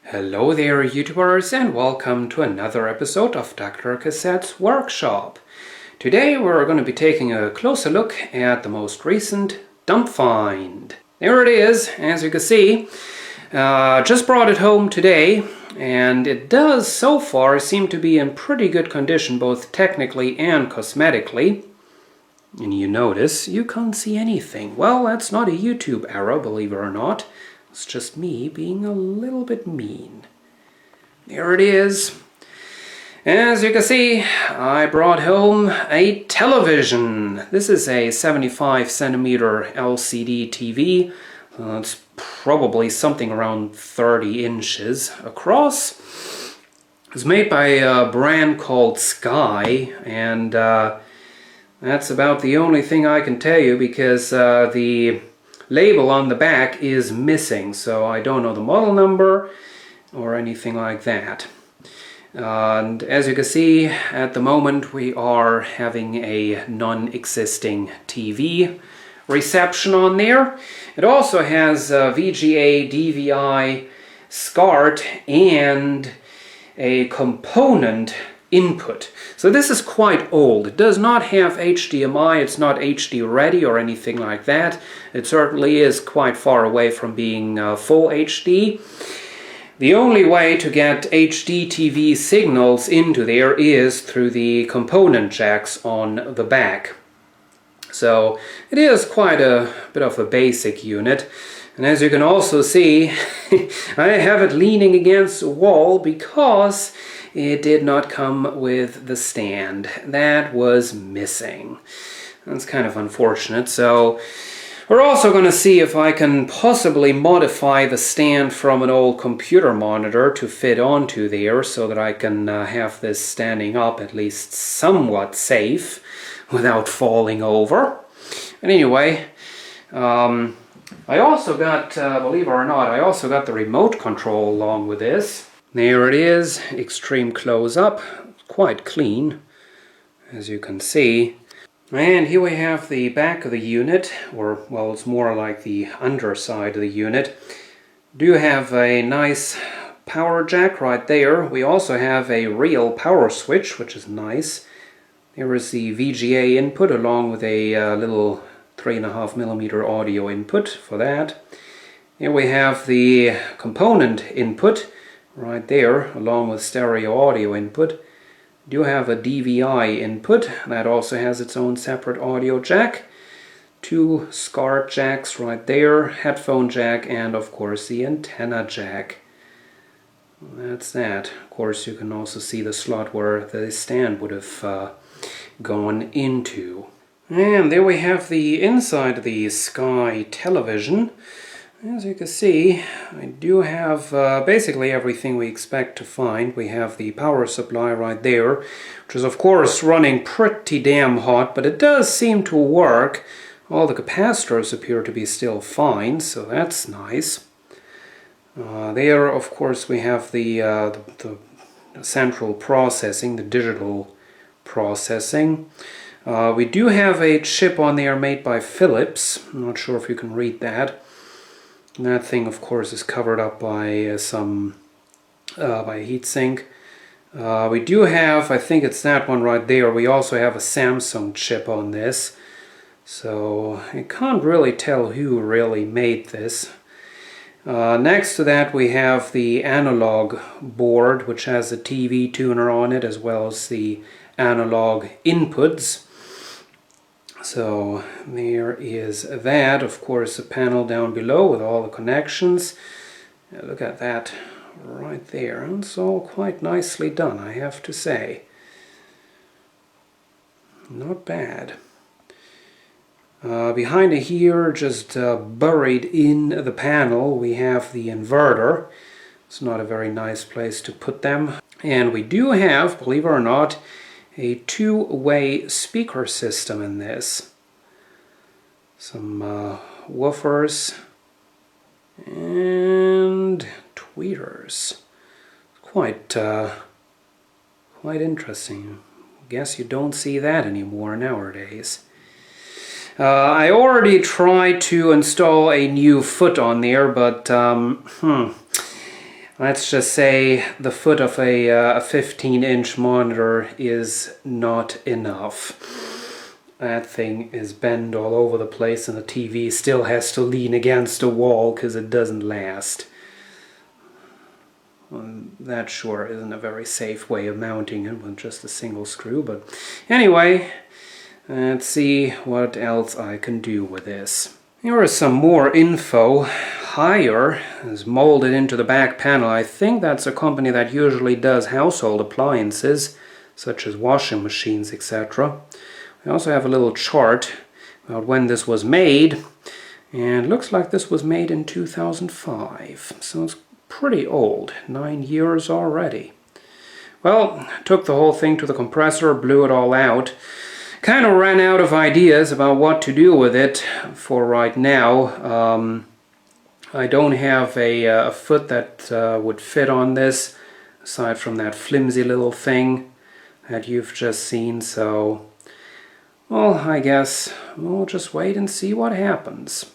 Hello there YouTubers, and welcome to another episode of DrCassette's workshop. Today we're going to be taking a closer look at the most recent dump find. There it is, as you can see. Just brought it home today, and it does so far seem to be in pretty good condition, both technically and cosmetically. And you notice you can't see anything. Well, that's not a YouTube error, believe it or not. It's just me being a little bit mean. There it is. As you can see, I brought home a television. This is a 75 centimeter LCD TV. It's probably something around 30 inches across. It's made by a brand called Sky, and that's about the only thing I can tell you, because the label on the back is missing, so I don't know the model number or anything like that. And as you can see, at the moment we are having a non-existing TV reception on there. It also has VGA, DVI, SCART, and a component input. So this is quite old. It does not have HDMI, it's not HD ready or anything like that. It certainly is quite far away from being full HD. The only way to get HD TV signals into there is through the component jacks on the back. So it is quite a bit of a basic unit. And as you can also see, I have it leaning against the wall because it did not come with the stand. That was missing. That's kind of unfortunate. So we're also going to see if I can possibly modify the stand from an old computer monitor to fit onto there, so that I can have this standing up at least somewhat safe without falling over. And anyway, I also got, believe it or not, I also got the remote control along with this. There it is, extreme close-up, quite clean, as you can see. And here we have the back of the unit, or, well, it's more like the underside of the unit. Do have a nice power jack right there. We also have a real power switch, which is nice. There is the VGA input along with a little 3.5mm audio input for that. Here we have the component input right there, along with stereo audio input. Do have a DVI input that also has its own separate audio jack. Two SCART jacks right there, headphone jack, and of course the antenna jack. That's that. Of course, you can also see the slot where the stand would have gone into. And there we have the inside of the Sky television. As you can see, I do have basically everything we expect to find. We have the power supply right there, which is of course running pretty damn hot, but it does seem to work. All the capacitors appear to be still fine, so that's nice. There, of course, we have the central processing, the digital processing. We do have a chip on there made by Philips. I'm not sure if you can read that. And that thing, of course, is covered up by some by a heatsink. We do have, I think it's that one right there. We also have a Samsung chip on this, so I can't really tell who really made this. Next to that, we have the analog board, which has a TV tuner on it, as well as the analog inputs. So there is that. Of course, a panel down below with all the connections. Look at that right there. It's all quite nicely done, I have to say. Not bad. Behind it here, just buried in the panel, we have the inverter. It's not a very nice place to put them. And we do have, believe it or not, a two-way speaker system in this. Some woofers and tweeters. Quite interesting. Guess you don't see that anymore nowadays. I already tried to install a new foot on there, but let's just say the foot of a 15-inch monitor is not enough. That thing is bent all over the place, and the TV still has to lean against a wall because it doesn't last. Well, that sure isn't a very safe way of mounting it with just a single screw, but anyway, let's see what else I can do with this. Here is some more info. Haier is molded into the back panel. I think that's a company that usually does household appliances, such as washing machines, etc. We also have a little chart about when this was made, and it looks like this was made in 2005, so it's pretty old, 9 years already. Well, took the whole thing to the compressor, blew it all out. Kind of ran out of ideas about what to do with it for right now. I don't have a foot that would fit on this, aside from that flimsy little thing that you've just seen, so, well, I guess we'll just wait and see what happens.